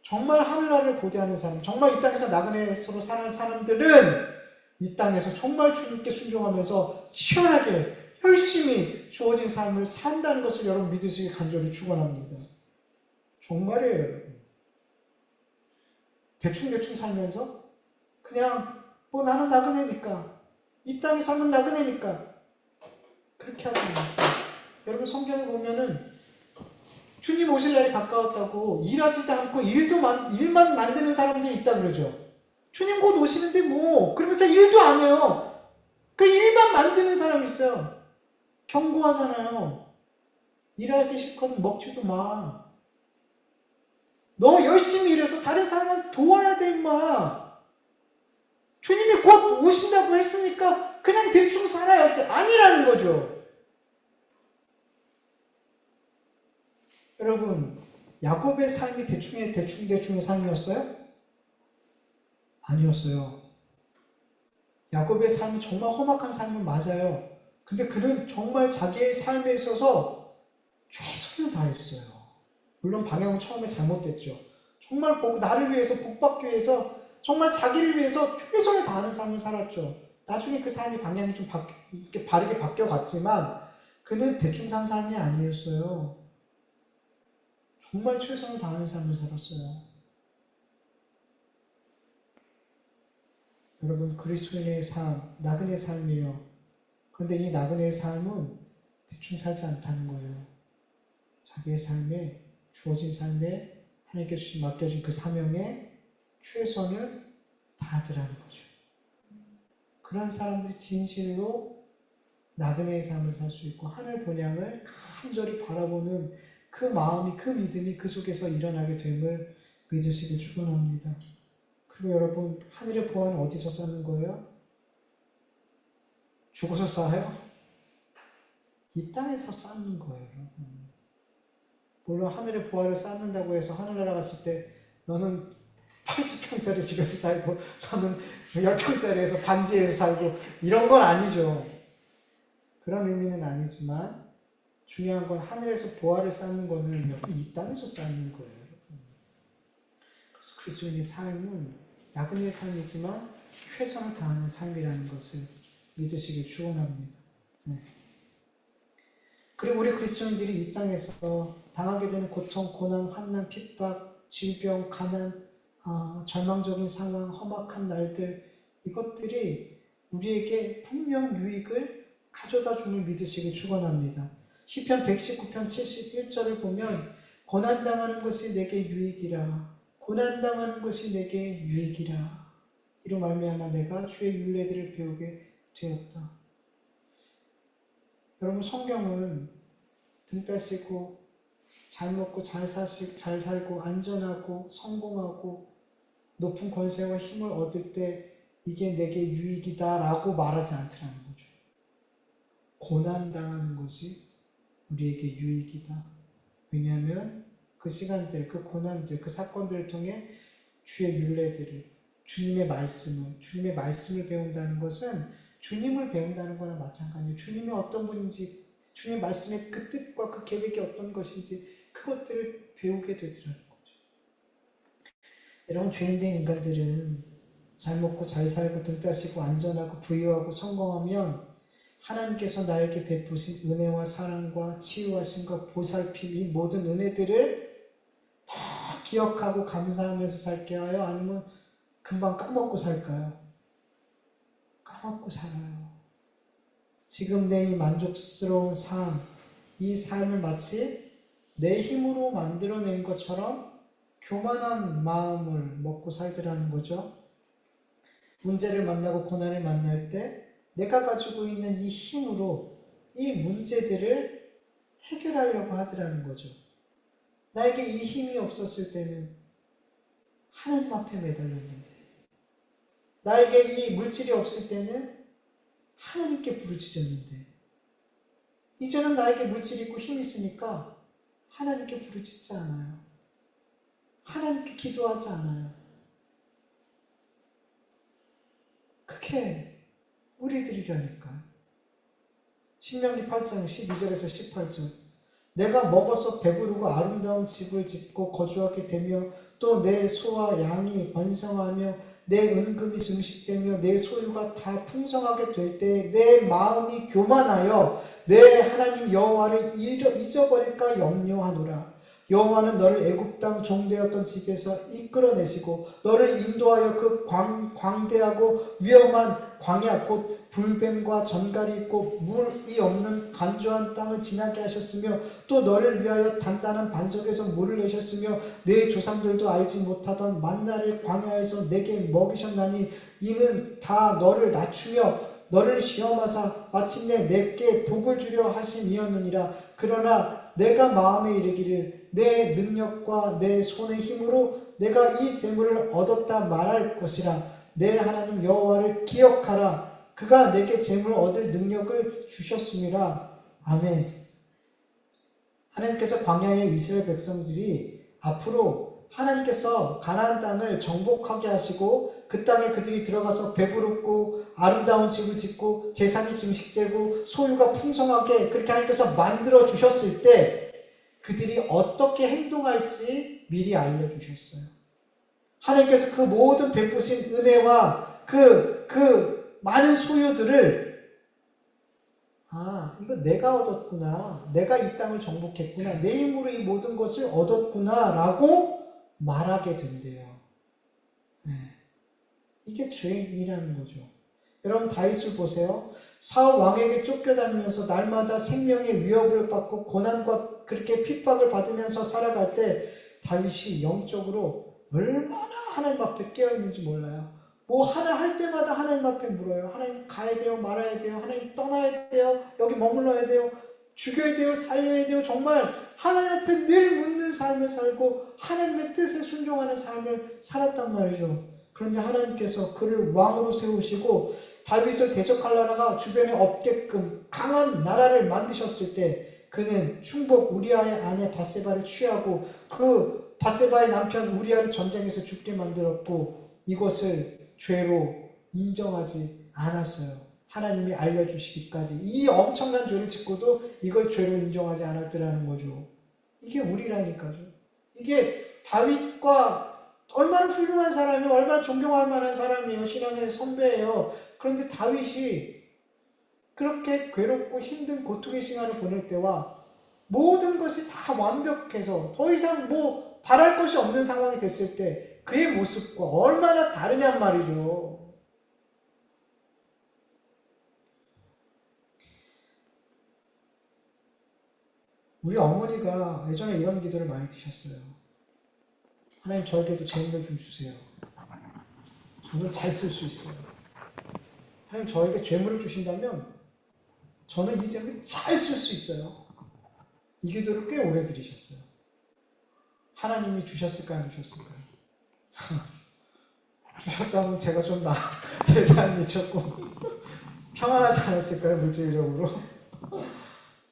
정말 하늘나라를 고대하는 사람, 정말 이 땅에서 나그네로 사는 사람들은 이 땅에서 정말 주님께 순종하면서 치열하게 열심히 주어진 삶을 산다는 것을 여러분 믿으시기 간절히 축원합니다. 정말이에요. 여러분, 대충 살면서 그냥 뭐 나는 나그네니까, 이 땅에 살면 나그네니까 그렇게 하지 않았어요. 여러분, 성경에 보면은 주님 오실 날이 가까웠다고 일하지도 않고 일만 만드는 사람들이 있다 그러죠. 주님 곧 오시는데 뭐 그러면서 일도 안 해요. 그 일만 만드는 사람이 있어요. 경고하잖아요. 일하기 싫거든 먹지도 마. 너 열심히 일해서 다른 사람을 도와야 돼 임마. 주님이 곧 오신다고 했으니까 그냥 대충 살아야지. 아니라는 거죠. 여러분, 야곱의 삶이 대충의 삶이었어요? 아니었어요. 야곱의 삶이 정말 험악한 삶은 맞아요. 근데 그는 정말 자기의 삶에 있어서 최선을 다했어요. 물론 방향은 처음에 잘못됐죠. 정말 나를 위해서, 복받기 위해서, 정말 자기를 위해서 최선을 다하는 삶을 살았죠. 나중에 그 삶이 방향이 좀 바르게 바뀌어갔지만 그는 대충 산 삶이 아니었어요. 정말 최선을 다하는 삶을 살았어요. 여러분, 그리스도인의 삶, 나그네의 삶이에요. 그런데 이 나그네의 삶은 대충 살지 않다는 거예요. 자기의 삶에, 주어진 삶에 하나님께 맡겨진 그 사명에 최선을 다하더라는 거죠. 그런 사람들이 진실로 나그네의 삶을 살 수 있고 하늘 본향을 간절히 바라보는 그 마음이, 그 믿음이 그 속에서 일어나게 됨을 믿으시길 축원합니다. 그리고 여러분, 하늘의 보화는 어디서 쌓는 거예요? 죽어서 쌓아요? 이 땅에서 쌓는 거예요. 물론 하늘의 보화를 쌓는다고 해서 하늘나라 갔을 때 너는 80평짜리 집에서 살고 너는 10평짜리에서 반지에서 살고 이런 건 아니죠. 그런 의미는 아니지만 중요한 건 하늘에서 보화를 쌓는 거는 여러분 이 땅에서 쌓는 거예요. 그래서 그리스도인의 삶은 나그네의 삶이지만 최선을 다하는 삶이라는 것을 믿으시길 축원합니다. 네. 그리고 우리 그리스도인들이 이 땅에서 당하게 되는 고통, 고난, 환난, 핍박, 질병, 가난, 절망적인 상황, 험악한 날들, 이것들이 우리에게 분명 유익을 가져다 줌을 믿으시길 축원합니다. 시편 119편 71절을 보면 고난당하는 것이 내게 유익이라, 고난당하는 것이 내게 유익이라, 이로 말미암아 내가 주의 율례들을 배우게 되었다. 여러분, 성경은 등 따시고 잘 먹고 잘 살고 안전하고 성공하고 높은 권세와 힘을 얻을 때 이게 내게 유익이다 라고 말하지 않더라는 거죠. 고난당하는 것이 우리에게 유익이다. 왜냐하면 그 시간들, 그 고난들, 그 사건들을 통해 주의 율례들을, 주님의 말씀을 배운다는 것은 주님을 배운다는 거나 마찬가지예요. 주님이 어떤 분인지, 주님의 말씀의 그 뜻과 그 계획이 어떤 것인지 그것들을 배우게 되더라는 거죠. 여러분, 죄인된 인간들은 잘 먹고 잘 살고 등 따시고 안전하고 부유하고 성공하면 하나님께서 나에게 베푸신 은혜와 사랑과 치유하심과 보살핌, 이 모든 은혜들을 다 기억하고 감사하면서 살게 하여, 아니면 금방 까먹고 살까요? 까먹고 살아요. 지금 내 이 만족스러운 삶, 이 삶을 마치 내 힘으로 만들어낸 것처럼 교만한 마음을 먹고 살더라는 거죠. 문제를 만나고 고난을 만날 때 내가 가지고 있는 이 힘으로 이 문제들을 해결하려고 하더라는 거죠. 나에게 이 힘이 없었을 때는 하나님 앞에 매달렸는데, 나에게 이 물질이 없을 때는 하나님께 부르짖었는데, 이제는 나에게 물질이 있고 힘이 있으니까 하나님께 부르짖지 않아요. 하나님께 기도하지 않아요. 그게 우리들이라니까. 신명기 8장 12절에서 18절. 내가 먹어서 배부르고 아름다운 집을 짓고 거주하게 되며 또 내 소와 양이 번성하며 내 은금이 증식되며 내 소유가 다 풍성하게 될 때 내 마음이 교만하여 내 하나님 여호와를 잊어버릴까 염려하노라. 여호와는 너를 애굽 땅 종되었던 집에서 이끌어내시고 너를 인도하여 그 광대하고 위험한 광야 곧 불뱀과 전갈이 있고 물이 없는 간조한 땅을 지나게 하셨으며 또 너를 위하여 단단한 반석에서 물을 내셨으며 내 조상들도 알지 못하던 만나를 광야에서 내게 먹이셨나니 이는 다 너를 낮추며 너를 시험하사 마침내 내게 복을 주려 하심이었느니라. 그러나 내가 마음에 이르기를 내 능력과 내 손의 힘으로 내가 이 재물을 얻었다 말할 것이라. 내 하나님 여호와를 기억하라. 그가 내게 재물을 얻을 능력을 주셨음이라. 아멘. 하나님께서 광야의 이스라엘 백성들이 앞으로 하나님께서 가나안 땅을 정복하게 하시고 그 땅에 그들이 들어가서 배부르고 아름다운 집을 짓고 재산이 증식되고 소유가 풍성하게 그렇게 하나님께서 만들어 주셨을 때 그들이 어떻게 행동할지 미리 알려주셨어요. 하나님께서 그 모든 베푸신 은혜와 그 많은 소유들을 이거 내가 얻었구나. 내가 이 땅을 정복했구나. 내 힘으로 이 모든 것을 얻었구나. 라고 말하게 된대요. 네. 이게 죄인이라는 거죠. 여러분 다윗을 보세요. 사울 왕에게 쫓겨다니면서 날마다 생명의 위협을 받고 고난과 그렇게 핍박을 받으면서 살아갈 때 다윗이 영적으로 얼마나 하나님 앞에 깨어있는지 몰라요. 뭐 하나 할 때마다 하나님 앞에 물어요. 하나님 가야 돼요? 말아야 돼요? 하나님 떠나야 돼요? 여기 머물러야 돼요? 죽여야 돼요? 살려야 돼요? 정말 하나님 앞에 늘 묻는 삶을 살고 하나님의 뜻에 순종하는 삶을 살았단 말이죠. 그런데 하나님께서 그를 왕으로 세우시고 다윗을 대적할 나라가 주변에 없게끔 강한 나라를 만드셨을 때 그는 충복 우리아의 아내 바세바를 취하고 그 바세바의 남편 우리아를 전쟁에서 죽게 만들었고 이것을 죄로 인정하지 않았어요. 하나님이 알려주시기까지 이 엄청난 죄를 짓고도 이걸 죄로 인정하지 않았더라는 거죠. 이게 우리라니까요. 이게 다윗과 얼마나 훌륭한 사람이에요. 얼마나 존경할 만한 사람이에요. 신앙의 선배예요. 그런데 다윗이 그렇게 괴롭고 힘든 고통의 시간을 보낼 때와 모든 것이 다 완벽해서 더 이상 뭐 바랄 것이 없는 상황이 됐을 때 그의 모습과 얼마나 다르냔 말이죠. 우리 어머니가 예전에 이런 기도를 많이 드셨어요. 하나님 저에게도 재능을 좀 주세요. 저는 잘 쓸 수 있어요. 하나님 저에게 재물을 주신다면 저는 이 재물을 잘 쓸 수 있어요. 이 기도를 꽤 오래 드리셨어요. 하나님이 주셨을까요? 안 주셨을까요? 주셨다면 제가 좀 제 삶이 조금 평안하지 않았을까요? 물질적으로.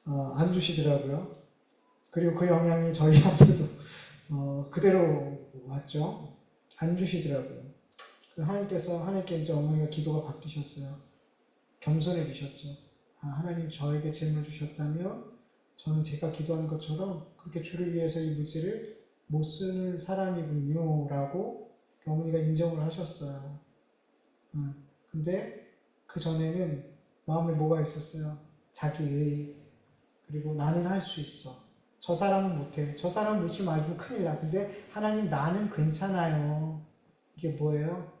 안 주시더라고요. 그리고 그 영향이 저희한테도 그대로 왔죠. 안 주시더라고요. 하나님께 이제 어머니가 기도가 바뀌셨어요. 겸손해지셨죠. 하나님 저에게 재물 주셨다면 저는 제가 기도한 것처럼 그렇게 주를 위해서 이 물질을 못 쓰는 사람이군요 라고 어머니가 인정을 하셨어요. 근데 그 전에는 마음에 뭐가 있었어요? 자기의, 그리고 나는 할 수 있어. 저 사람은 못해. 저 사람 묻지 말고 큰일 나. 근데 하나님 나는 괜찮아요. 이게 뭐예요?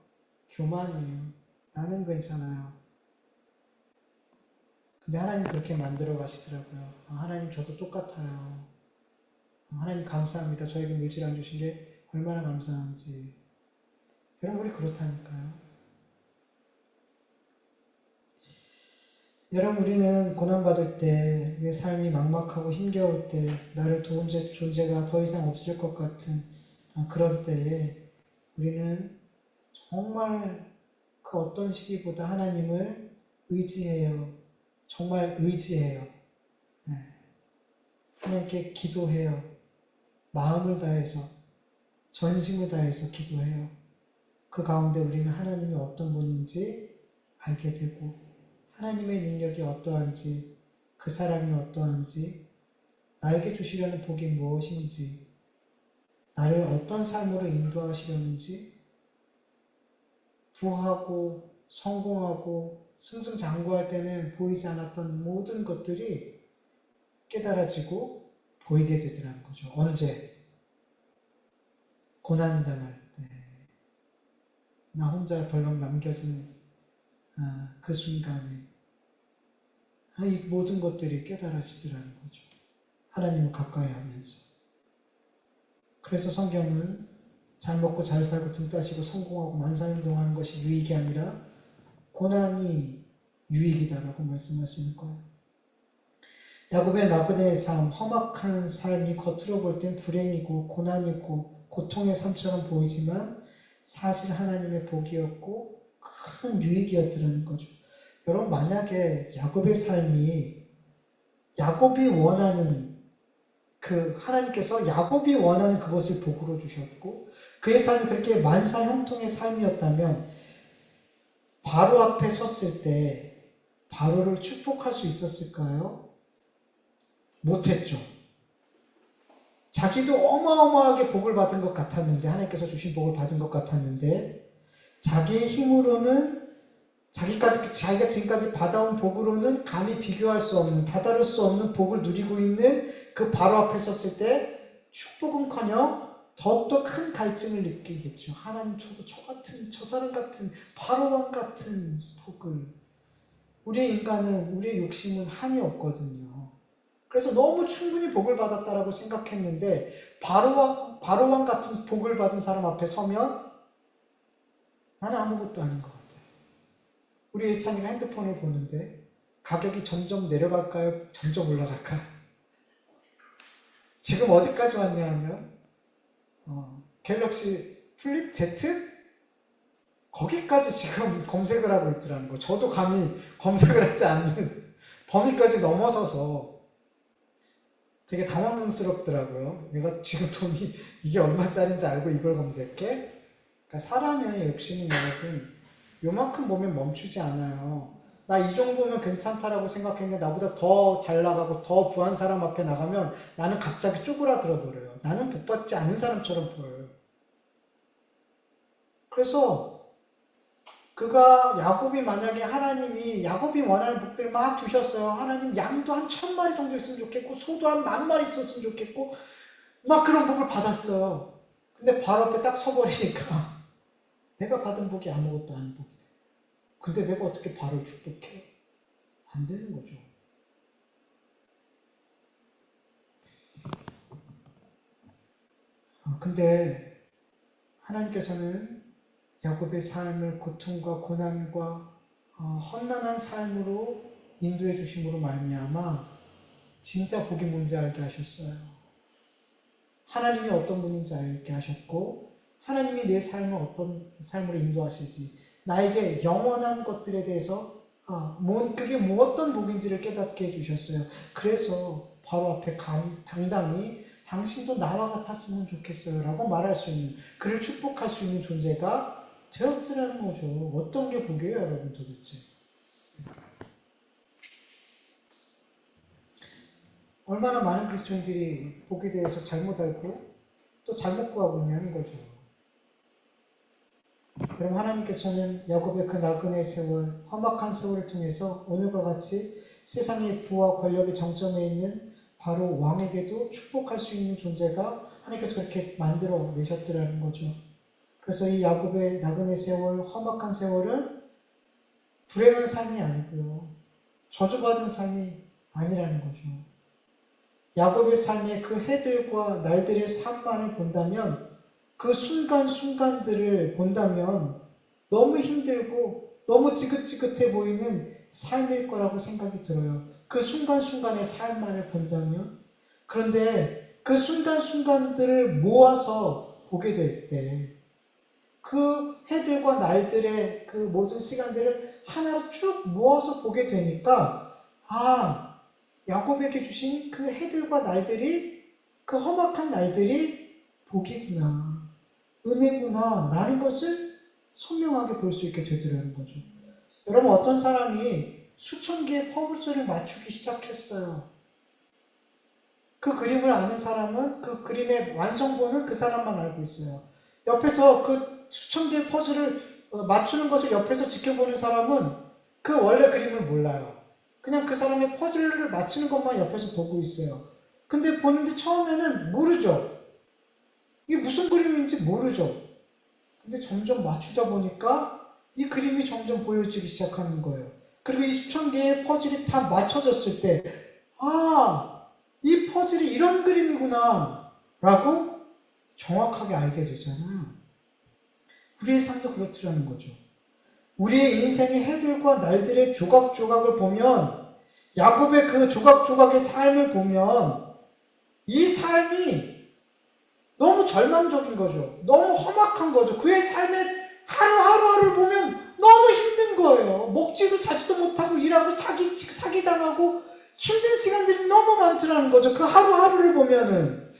교만이에요. 나는 괜찮아요. 근데 하나님 그렇게 만들어 가시더라고요. 하나님 저도 똑같아요. 하나님 감사합니다. 저에게 물질 안 주신 게 얼마나 감사한지. 여러분 우리 그렇다니까요. 여러분 우리는 고난받을 때, 우리의 삶이 막막하고 힘겨울 때, 나를 도운 존재가 더 이상 없을 것 같은 그런 때에 우리는 정말 그 어떤 시기보다 하나님을 의지해요. 정말 의지해요. 하나님께 기도해요. 마음을 다해서, 전심을 다해서 기도해요. 그 가운데 우리는 하나님이 어떤 분인지 알게 되고, 하나님의 능력이 어떠한지, 그 사랑이 어떠한지, 나에게 주시려는 복이 무엇인지, 나를 어떤 삶으로 인도하시려는지, 부하고 성공하고 승승장구할 때는 보이지 않았던 모든 것들이 깨달아지고 보이게 되더라는 거죠. 언제? 고난당할 때. 나 혼자 덜렁 남겨진 그 순간에 이 모든 것들이 깨달아지더라는 거죠. 하나님을 가까이 하면서. 그래서 성경은 잘 먹고 잘 살고 등 따시고 성공하고 만사운동하는 것이 유익이 아니라 고난이 유익이다라고 말씀하시는 거예요. 야곱의 나그네의 삶, 험악한 삶이 겉으로 볼 땐 불행이고 고난이고 고통의 삶처럼 보이지만 사실 하나님의 복이었고 큰 유익이었더라는 거죠. 여러분 만약에 야곱의 삶이 야곱이 원하는 하나님께서 야곱이 원하는 그것을 복으로 주셨고 그의 삶이 그렇게 만사 형통의 삶이었다면 바로 앞에 섰을 때 바로를 축복할 수 있었을까요? 못했죠. 자기도 어마어마하게 복을 받은 것 같았는데 하나님께서 주신 복을 받은 것 같았는데 자기의 힘으로는 자기가 지금까지 받아온 복으로는 감히 비교할 수 없는 다다를 수 없는 복을 누리고 있는 그 바로 앞에 섰을 때 축복은커녕 더욱더 큰 갈증을 느끼겠죠. 하나님 저도 저 사람 같은 바로왕 같은 복을 우리의 인간은 우리의 욕심은 한이 없거든요. 그래서 너무 충분히 복을 받았다라고 생각했는데 바로왕 같은 복을 받은 사람 앞에 서면 나는 아무것도 아닌 것 같아요. 우리 예찬이가 핸드폰을 보는데 가격이 점점 내려갈까요? 점점 올라갈까요? 지금 어디까지 왔냐 하면 갤럭시 플립 Z? 거기까지 지금 검색을 하고 있더라는 거. 저도 감히 검색을 하지 않는 범위까지 넘어서서 되게 당황스럽더라고요. 내가 지금 돈이 이게 얼마짜리인지 알고 이걸 검색해? 그러니까 사람의 욕심은 여러분 요만큼 보면 멈추지 않아요. 나 이 정도면 괜찮다라고 생각했는데 나보다 더 잘 나가고 더 부한 사람 앞에 나가면 나는 갑자기 쪼그라들어 버려요. 나는 복받지 않은 사람처럼 보여요. 그래서 만약에 하나님이 야곱이 원하는 복들을 막 주셨어요. 하나님 양도 한 1000마리 정도 있으면 좋겠고 소도 한 10,000마리 있었으면 좋겠고 막 그런 복을 받았어요. 근데 바로 앞에 딱 서버리니까 내가 받은 복이 아무것도 아닌 복이 돼. 근데 내가 어떻게 바로를 축복해? 안 되는 거죠. 근데 하나님께서는 야곱의 삶을 고통과 고난과 험난한 삶으로 인도해 주심으로 말미암아 진짜 복이 뭔지 알게 하셨어요. 하나님이 어떤 분인지 알게 하셨고 하나님이 내 삶을 어떤 삶으로 인도하실지 나에게 영원한 것들에 대해서 그게 뭐 어떤 복인지를 깨닫게 해주셨어요. 그래서 바로 앞에 당당히 당신도 나와 같았으면 좋겠어요 라고 말할 수 있는, 그를 축복할 수 있는 존재가 되었더라는 거죠. 어떤 게 복이에요 여러분 도대체? 얼마나 많은 그리스도인들이 복에 대해서 잘못 알고 또 잘못 구하고 있냐는 거죠. 그럼 하나님께서는 야곱의 그 나그네 세월, 험악한 세월을 통해서 오늘과 같이 세상의 부와 권력의 정점에 있는 바로 왕에게도 축복할 수 있는 존재가 하나님께서 그렇게 만들어 내셨더라는 거죠. 그래서 이 야곱의 나그네 세월, 험악한 세월은 불행한 삶이 아니고요, 저주받은 삶이 아니라는 거죠. 야곱의 삶의 그 해들과 날들의 삶만을 본다면, 그 순간순간들을 본다면 너무 힘들고 너무 지긋지긋해 보이는 삶일 거라고 생각이 들어요. 그 순간순간의 삶만을 본다면. 그런데 그 순간순간들을 모아서 보게 될 때, 그 해들과 날들의 그 모든 시간들을 하나로 쭉 모아서 보게 되니까, 야곱에게 주신 그 해들과 날들이, 그 험악한 날들이 복이구나, 은혜구나 라는 것을 선명하게 볼 수 있게 되더라는 거죠. 여러분, 어떤 사람이 수천 개의 퍼즐을 맞추기 시작했어요. 그 그림을 아는 사람은 그 그림의 완성본은 그 사람만 알고 있어요. 옆에서 그 수천 개의 퍼즐을 맞추는 것을 옆에서 지켜보는 사람은 그 원래 그림을 몰라요. 그냥 그 사람의 퍼즐을 맞추는 것만 옆에서 보고 있어요. 근데 보는데 처음에는 모르죠. 이게 무슨 그림인지 모르죠. 근데 점점 맞추다 보니까 이 그림이 점점 보여지기 시작하는 거예요. 그리고 이 수천 개의 퍼즐이 다 맞춰졌을 때, 이 퍼즐이 이런 그림이구나 라고 정확하게 알게 되잖아요. 우리의 삶도 그렇더라는 거죠. 우리의 인생의 해들과 날들의 조각조각을 보면, 야곱의 그 조각조각의 삶을 보면 이 삶이 너무 절망적인 거죠. 너무 험악한 거죠. 그의 삶의 하루하루를 보면 너무 힘든 거예요. 먹지도 자지도 못하고 일하고 사기당하고 힘든 시간들이 너무 많더라는 거죠. 그 하루하루를 보면은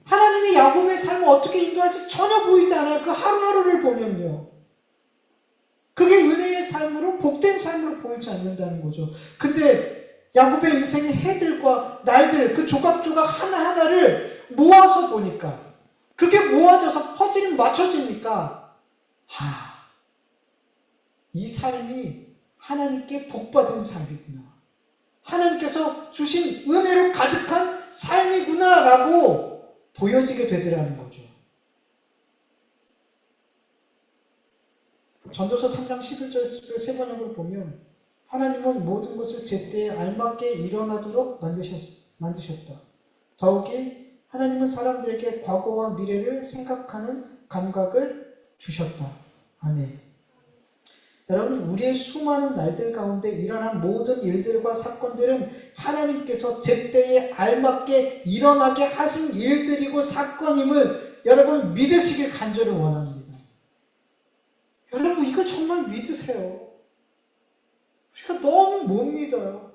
하나님이 야곱의 삶을 어떻게 인도할지 전혀 보이지 않아요. 그 하루하루를 보면요. 그게 은혜의 삶으로, 복된 삶으로 보이지 않는다는 거죠. 근데 야곱의 인생의 해들과 날들, 그 조각조각 하나하나를 모아서 보니까, 그게 모아져서 퍼즐이 맞춰지니까, 이 삶이 하나님께 복받은 삶이구나, 하나님께서 주신 은혜로 가득한 삶이구나 라고 보여지게 되더라는 거죠. 전도서 3장 11절 세 번역을 보면, 하나님은 모든 것을 제때에 알맞게 일어나도록 만드셨다. 더욱이 하나님은 사람들에게 과거와 미래를 생각하는 감각을 주셨다. 아멘. 여러분, 우리의 수많은 날들 가운데 일어난 모든 일들과 사건들은 하나님께서 제때에 알맞게 일어나게 하신 일들이고 사건임을 여러분 믿으시길 간절히 원합니다. 여러분, 이걸 정말 믿으세요. 우리가 너무 못 믿어요.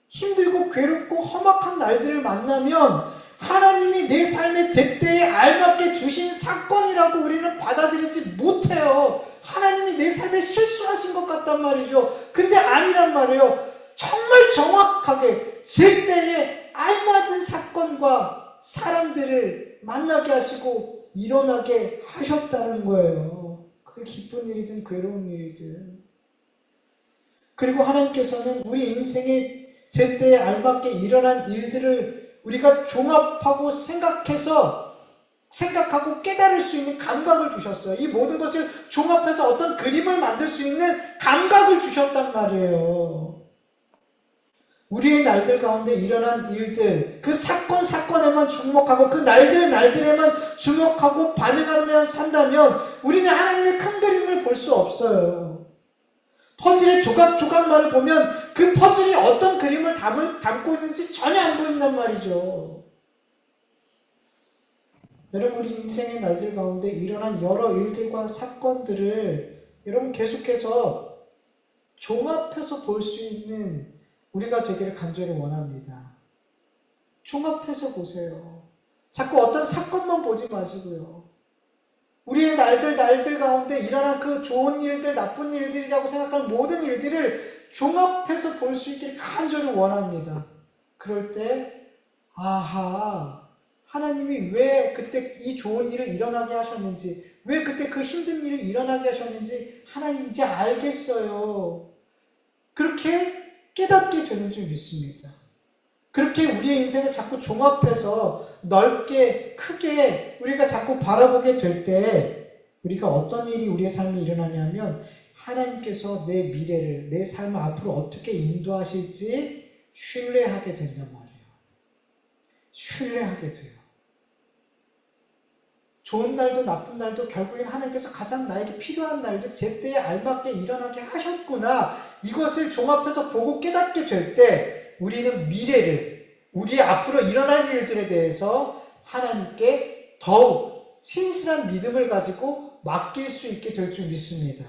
힘들고 괴롭고 험악한 날들을 만나면 하나님이 내 삶에 제때에 알맞게 주신 사건이라고 우리는 받아들이지 못해요. 하나님이 내 삶에 실수하신 것 같단 말이죠. 근데 아니란 말이에요. 정말 정확하게 제때에 알맞은 사건과 사람들을 만나게 하시고 일어나게 하셨다는 거예요. 그게 기쁜 일이든 괴로운 일이든. 그리고 하나님께서는 우리 인생에 제때에 알맞게 일어난 일들을 우리가 종합하고 생각하고 깨달을 수 있는 감각을 주셨어요. 이 모든 것을 종합해서 어떤 그림을 만들 수 있는 감각을 주셨단 말이에요. 우리의 날들 가운데 일어난 일들, 그 사건에만 주목하고 그 날들에만 주목하고 반응하며 산다면 우리는 하나님의 큰 그림을 볼 수 없어요. 퍼즐의 조각조각만을 보면 그 퍼즐이 어떤 그림을 담고 있는지 전혀 안 보인단 말이죠. 여러분, 우리 인생의 날들 가운데 일어난 여러 일들과 사건들을 여러분 계속해서 종합해서 볼 수 있는 우리가 되기를 간절히 원합니다. 종합해서 보세요. 자꾸 어떤 사건만 보지 마시고요. 우리의 날들 가운데 일어난 그 좋은 일들, 나쁜 일들이라고 생각하는 모든 일들을 종합해서 볼 수 있기를 간절히 원합니다. 그럴 때 아하, 하나님이 왜 그때 이 좋은 일을 일어나게 하셨는지, 왜 그때 그 힘든 일을 일어나게 하셨는지 하나님 이제 알겠어요. 그렇게 깨닫게 되는 줄 믿습니다. 그렇게 우리의 인생을 자꾸 종합해서 넓게 크게 우리가 자꾸 바라보게 될 때 우리가 어떤 일이 우리의 삶에 일어나냐면 하나님께서 내 미래를, 내 삶을 앞으로 어떻게 인도하실지 신뢰하게 된단 말이에요. 신뢰하게 돼요. 좋은 날도 나쁜 날도 결국엔 하나님께서 가장 나에게 필요한 날들 제때에 알맞게 일어나게 하셨구나. 이것을 종합해서 보고 깨닫게 될 때 우리는 미래를, 우리 앞으로 일어날 일들에 대해서 하나님께 더욱 신실한 믿음을 가지고 맡길 수 있게 될 줄 믿습니다.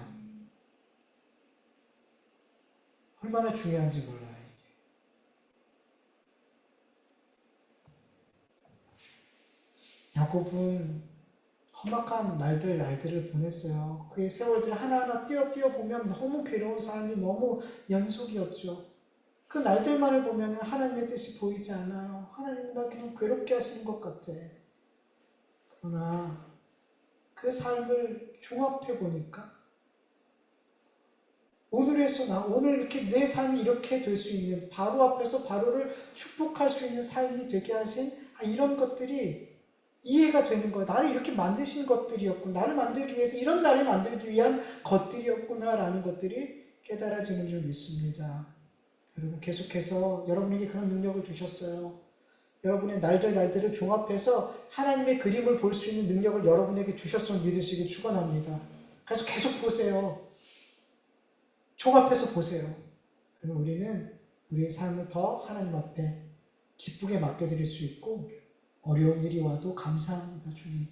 얼마나 중요한지 몰라요. 야곱은 험악한 날들을 보냈어요. 그의 세월들 하나하나 띄어 보면 너무 괴로운 삶이 너무 연속이었죠. 그 날들만을 보면 하나님의 뜻이 보이지 않아요. 하나님은 나 그냥 괴롭게 하시는 것 같아. 그러나 그 삶을 종합해 보니까 오늘 이렇게 내 삶이 이렇게 될 수 있는, 바로 앞에서 바로를 축복할 수 있는 삶이 되게 하신 이런 것들이 이해가 되는 거예요. 나를 이렇게 만드신 것들이었고, 나를 만들기 위해서 이런 나를 만들기 위한 것들이었구나라는 것들이 깨달아지는 줄 믿습니다. 여러분, 계속해서 여러분에게 그런 능력을 주셨어요. 여러분의 날들을 종합해서 하나님의 그림을 볼 수 있는 능력을 여러분에게 주셨음을 믿으시길 축원합니다. 그래서 계속 보세요. 종합해서 보세요. 그러면 우리는 우리의 삶을 더 하나님 앞에 기쁘게 맡겨드릴 수 있고, 어려운 일이 와도 감사합니다, 주님.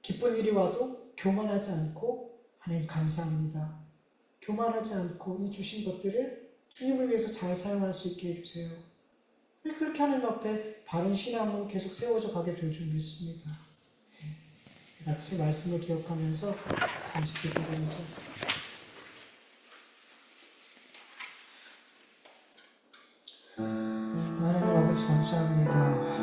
기쁜 일이 와도 교만하지 않고 하나님 감사합니다. 교만하지 않고 이 주신 것들을 주님을 위해서 잘 사용할 수 있게 해주세요. 그렇게 하나님 앞에 바른 신앙으로 계속 세워져 가게 될 줄 믿습니다. 같이 말씀을 기억하면서 잠시 기도드리죠. 하나님 아버지 감사합니다.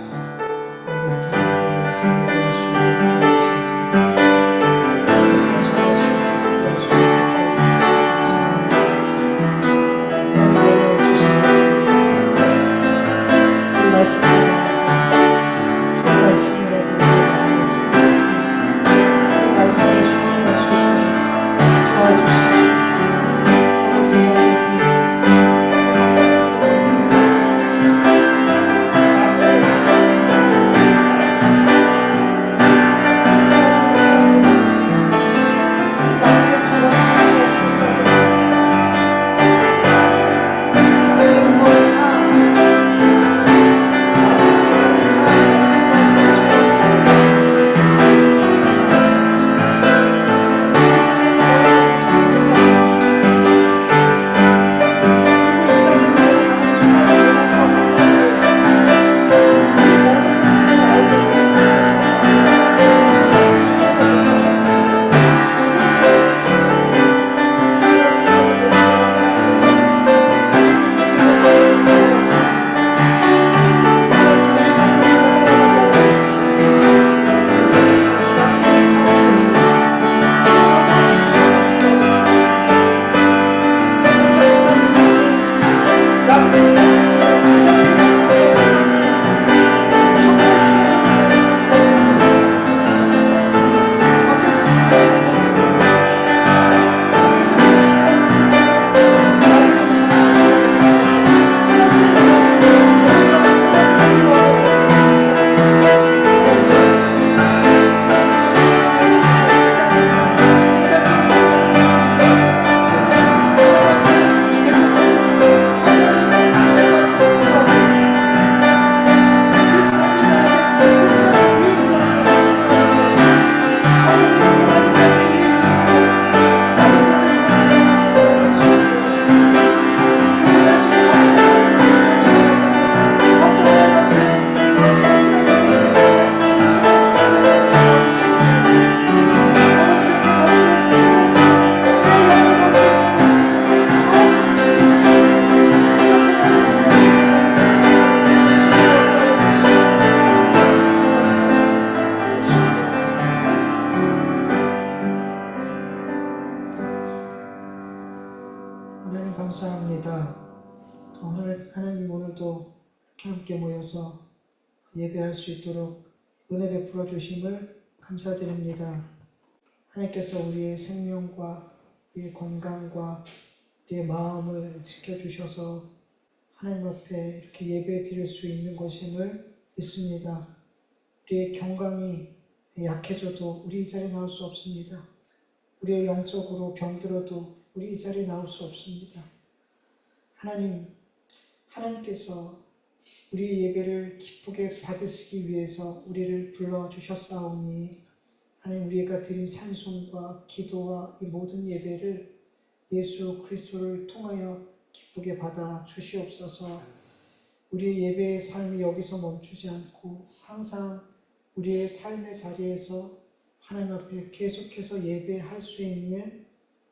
예배할 수 있도록 은혜 베풀어 주심을 감사드립니다. 하나님께서 우리의 생명과 우리의 건강과 우리의 마음을 지켜주셔서 하나님 앞에 이렇게 예배 드릴 수 있는 것임을 믿습니다. 우리의 건강이 약해져도 우리 이 자리에 나올 수 없습니다. 우리의 영적으로 병들어도 우리 이 자리에 나올 수 없습니다. 하나님께서 우리 예배를 기쁘게 받으시기 위해서 우리를 불러주셨사오니 하나님 우리가 드린 찬송과 기도와 이 모든 예배를 예수 그리스도를 통하여 기쁘게 받아 주시옵소서. 우리의 예배의 삶이 여기서 멈추지 않고 항상 우리의 삶의 자리에서 하나님 앞에 계속해서 예배할 수 있는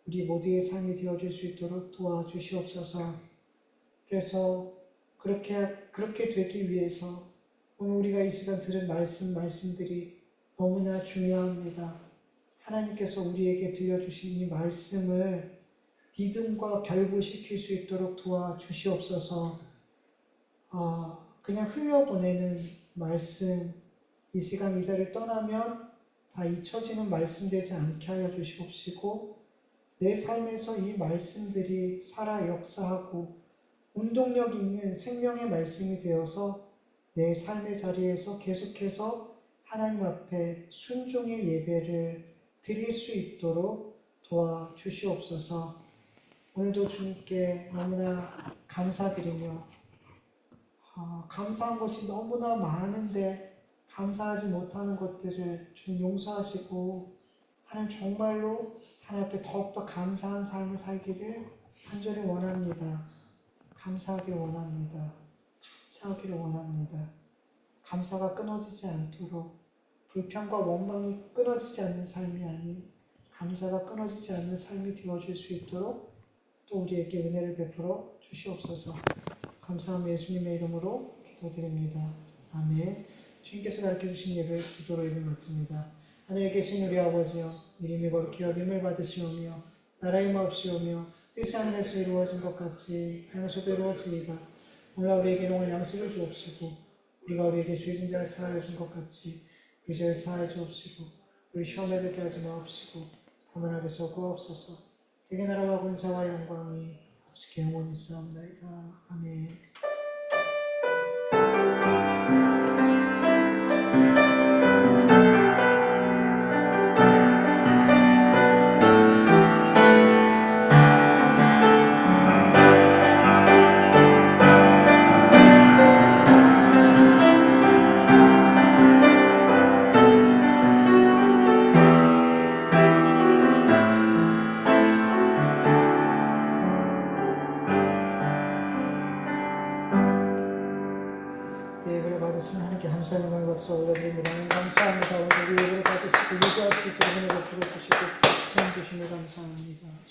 우리 모두의 삶이 되어질 수 있도록 도와주시옵소서. 그래서 그렇게 되기 위해서 오늘 우리가 이 시간 들은 말씀들이 너무나 중요합니다. 하나님께서 우리에게 들려주신 이 말씀을 믿음과 결부시킬 수 있도록 도와주시옵소서. 그냥 흘려보내는 말씀, 이 시간 이 자리를 떠나면 다 잊혀지는 말씀 되지 않게 하여 주시옵시고 내 삶에서 이 말씀들이 살아 역사하고 운동력 있는 생명의 말씀이 되어서 내 삶의 자리에서 계속해서 하나님 앞에 순종의 예배를 드릴 수 있도록 도와주시옵소서. 오늘도 주님께 너무나 감사드리며 감사한 것이 너무나 많은데 감사하지 못하는 것들을 좀 용서하시고 하나님 정말로 하나님 앞에 더욱더 감사한 삶을 살기를 간절히 원합니다. 감사하기를 원합니다. 감사하기를 원합니다. 감사가 끊어지지 않도록 불평과 원망이 끊어지지 않는 삶이 아닌 감사가 끊어지지 않는 삶이 되어질 수 있도록 또 우리에게 은혜를 베풀어 주시옵소서. 감사함 예수님의 이름으로 기도드립니다. 아멘. 주님께서 가르쳐주신 예배 기도로 예배 마칩니다. 하늘에 계신 우리 아버지여 이름이 거룩히 여김을 받으시오며 나라의 마옵시오며 뜻이 하늘에서 이루어진 것 같이 땅에서도 이루어지이다. 오늘 우리에게 오늘 양식을 주옵시고 우리가 우리에게 죄진 자를 사하여 준 것 같이 우리 죄를 사하여 주옵시고 우리 시험에 들게 하지 마옵시고 다만 악에서 구하옵소서. 대개 나라와 권세와 영광이 아버지께 영원히 있사옵나이다. 아멘. 예배를 받으신 하나님께 감사 영광을 박수 올려드립니다. 감사합니다. 오늘 예배를 받으시고 예배할 수 있도록 은혜를 베풀어 주시고 시험 주심을 감사합니다.